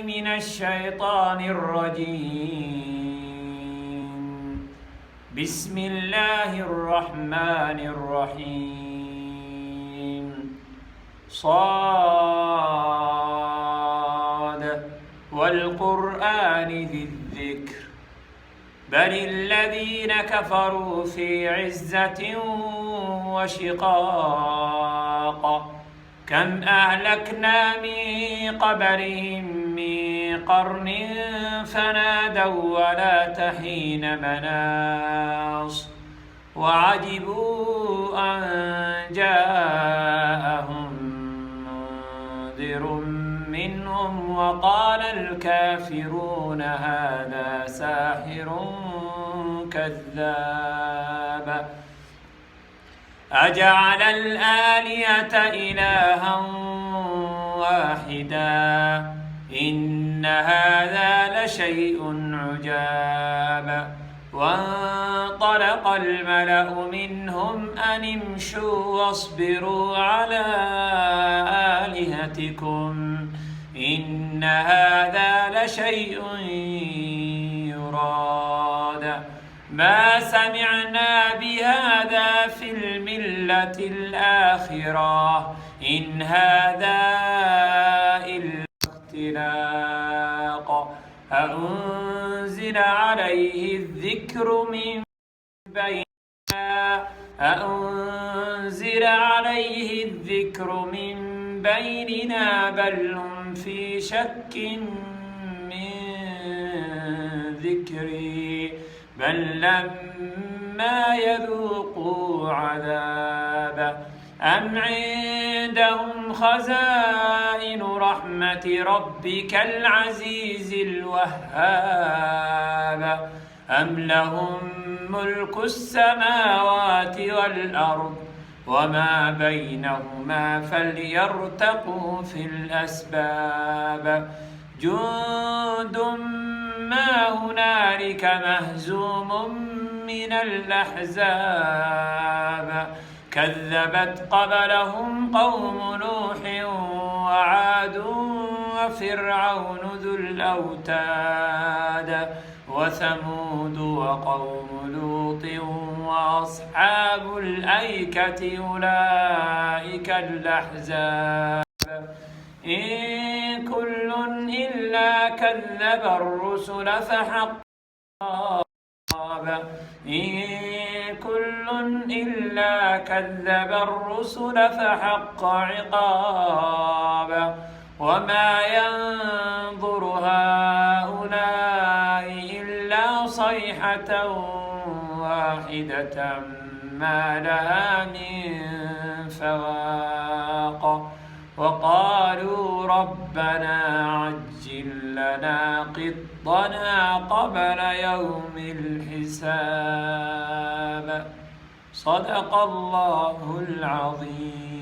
من الشيطان الرجيم. بسم الله الرحمن الرحيم. صاد والقرآن ذي الذكر بل الذين كفروا في عزة وشقاق كم أهلكنا من قبلهم من قرن فنادوا ولا حين مناص وعجبوا أن جاءهم منذر منهم وقال الكافرون هذا ساحر كذاب أجعل الآلهة إلها واحدا إن هذا لشيء عجاب وانطلق الملأ منهم أن امشوا واصبروا على آلهتكم إن هذا لشيء يراد ما سمعنا بهذا في الملة الآخرة إن هذا إلا اختلاق أأنزل عليه الذكر من بيننا أأنزل عليه الذكر من بيننا بل هم في شك من ذكري بل لما يذوقوا عذاب أم عندهم خزائن رحمة ربك العزيز الوهاب أم لهم ملك السماوات والأرض وما بينهما فليرتقوا في الأسباب جند ما هنالك مهزوم من الأحزاب كذبت قبلهم قوم نوح وعاد وفرعون ذو الأوتاد وثمود وقوم لوط وأصحاب الأيكة أولئك الأحزاب إن كل إلا كذب الرسل فحق إن كل إلا كذب الرسل فحق عقاب وما ينظر هؤلاء إلا صيحة واحدة ما لها من فواق وقالوا ربنا عجل لنا قطنا قبل يوم الحساب صدق الله العظيم.